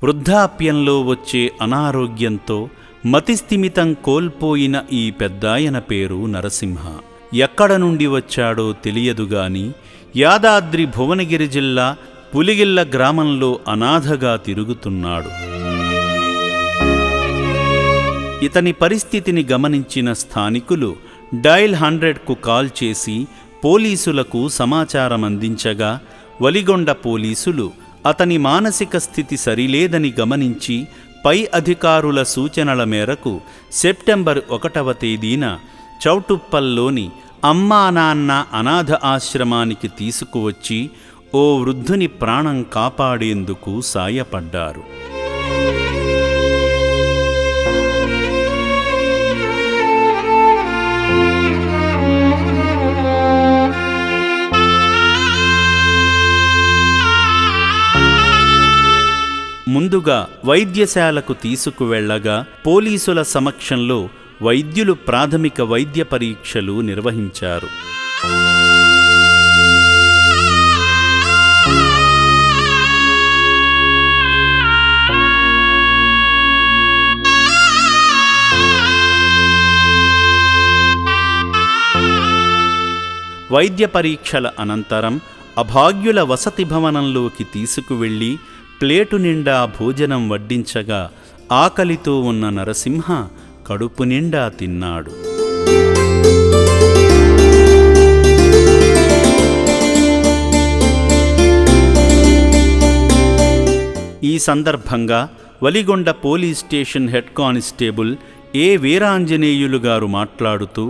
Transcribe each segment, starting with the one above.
వృద్ధాప్యంలో వచ్చే అనారోగ్యంతో మతిస్థిమితం కోల్పోయిన ఈ పెద్దాయన పేరు నరసింహ. ఎక్కడ నుండి వచ్చాడో తెలియదుగాని యాదాద్రి భువనగిరి జిల్లా పులిగిళ్ళ గ్రామంలో అనాథగా తిరుగుతున్నాడు. ఇతని పరిస్థితిని గమనించిన స్థానికులు డయల్ 100కు కాల్ చేసి పోలీసులకు సమాచారం అందించగా వలిగొండ పోలీసులు అతని మానసిక స్థితి సరిలేదని గమనించి పై అధికారుల సూచనల మేరకు సెప్టెంబర్ 1వ తేదీన చౌటుప్పల్లోని అమ్మా నాన్న అనాథ ఆశ్రమానికి తీసుకువచ్చి ఓ వృద్ధుని ప్రాణం కాపాడేందుకు సాయపడ్డారు. ముందుగా వైద్యశాలకు తీసుకువెళ్లగా పోలీసుల సమక్షంలో వైద్యులు ప్రాథమిక వైద్య పరీక్షలు నిర్వహించారు. వైద్య పరీక్షల అనంతరం అభాగ్యుల వసతి భవనంలోకి తీసుకువెళ్లి ప్లేటు నిండా భోజనం వడ్డించగా ఆకలితో ఉన్న నరసింహ కడుపు నిండా తిన్నాడు. ఈ సందర్భంగా Valigonda police station head constable A Veeranjaneyulu గారు మాట్లాడుతూ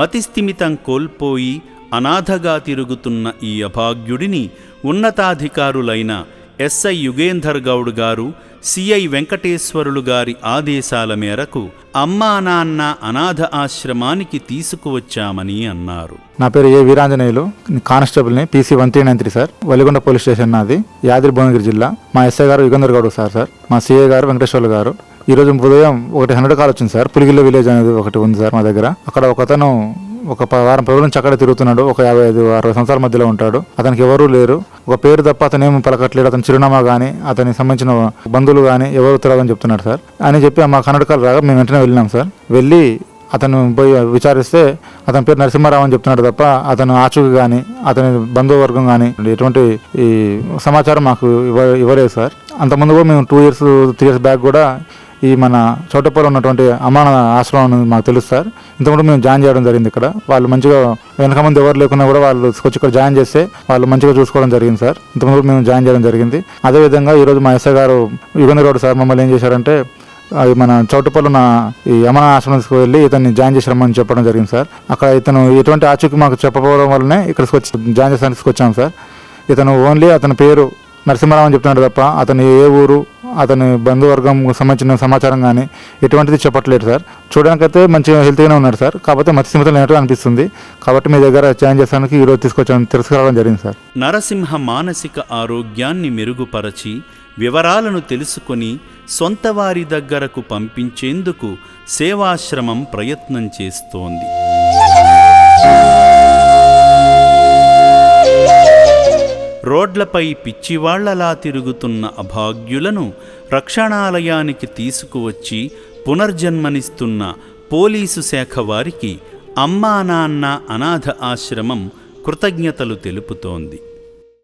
మతిస్థిమితం కోల్పోయి అనాథగా తిరుగుతున్న ఈ అభాగ్యుడిని ఉన్నతాధికారులైన ఎస్ఐ యుగేంధర్ గౌడ్ గారు, సిఐ వెంకటేశ్వరులు గారి ఆదేశాల మేరకు అమ్మా నాన్న అనాథ ఆశ్రమానికి తీసుకువచ్చామని అన్నారు. నా పేరు ఏ వీరాంజనేయులు, కానిస్టేబుల్ని, PC 1393 sir. Valigonda police station నాది, యాదాద్రి భువనగిరి జిల్లా. మా ఎస్ఐ గారు యుగేంధర్ గౌడ్ సార్. మా సిఐ గారు వెంకటేశ్వర్లు గారు. ఈరోజు ఉదయం 100 కాల్ వచ్చింది సార్. పులిగిళ్ళ విలేజ్ అనేది ఒకటి ఉంది సార్ మా దగ్గర. అక్కడ ఒకతను ఒక వారం రోజుల నుంచి అక్కడ తిరుగుతున్నాడు. ఒక 55-60 సంవత్సరాల మధ్యలో ఉంటాడు. అతనికి ఎవరూ లేరు. ఒక పేరు తప్ప అతను ఏమి పలకట్లేడు. అతని చిరునామా కానీ అతనికి సంబంధించిన బంధువులు కానీ ఎవరు తెలియదని చెప్తున్నాడు సార్. అని చెప్పి మా కన్నడకాలు రాగా మేము వెంటనే వెళ్ళినాం సార్. వెళ్ళి అతను పోయి విచారిస్తే అతని పేరు నరసింహారావు అని చెప్తున్నాడు తప్ప అతను ఆచూకీ కానీ అతని బంధువర్గం కానీ ఎటువంటి ఈ సమాచారం మాకు ఇవ్వలేదు సార్. అంతకుముందు కూడా మేము 2 years 3 years బ్యాక్ కూడా ఈ మన చౌటప్పలో ఉన్నటువంటి అమ్మాన ఆశ్రమం మాకు తెలుసు సార్. ఇంతకుముందు మేము జాయిన్ చేయడం జరిగింది ఇక్కడ. వాళ్ళు మంచిగా వెనక ముందు ఎవరు లేకున్నా కూడా వాళ్ళు వచ్చి ఇక్కడ జాయిన్ చేస్తే వాళ్ళు మంచిగా చూసుకోవడం జరిగింది సార్. ఇంతకుముందు మేము జాయిన్ చేయడం జరిగింది. అదేవిధంగా ఈరోజు మా ఎస్ఐ గారు యుగేంద్ర గౌడ్ సార్ మమ్మల్ని ఏం చేశారంటే మన చౌటుప్పలో ఉన్న ఈ అమ్మాన ఆశ్రమానికి వెళ్ళి ఇతన్ని జాయిన్ చేసి రమ్మని చెప్పడం జరిగింది సార్. అక్కడ ఇతను ఎటువంటి ఆచూకీ మాకు చెప్పకపోవడం వల్లనే ఇక్కడికి వచ్చి జాయిన్ చేసడానికి వచ్చాం సార్. ఇతను ఓన్లీ అతని పేరు నరసింహారావు అని చెప్తున్నాడు తప్ప అతను ఏ ఊరు, అతని బంధువర్గం సంబంధించిన సమాచారం కానీ ఎటువంటిది చెప్పట్లేదు సార్. చూడడానికైతే మంచిగా హెల్తీగానే ఉన్నాడు సార్. కాకపోతే మతిస్థిమితం లేనట్టు అనిపిస్తుంది. కాబట్టి మీ దగ్గర జాయిన్ చేసానికి ఈరోజు తీసుకురావడం జరిగింది సార్. నరసింహ మానసిక ఆరోగ్యాన్ని మెరుగుపరచి వివరాలను తెలుసుకొని సొంత వారి దగ్గరకు పంపించేందుకు సేవాశ్రమం ప్రయత్నం చేస్తోంది. రోడ్లపై పిచ్చివాళ్లలా తిరుగుతున్న అభాగ్యులను రక్షణాలయానికి తీసుకువచ్చి పునర్జన్మనిస్తున్న పోలీసు శాఖ వారికి అమ్మా నాన్న అనాథ ఆశ్రమం కృతజ్ఞతలు తెలుపుతోంది.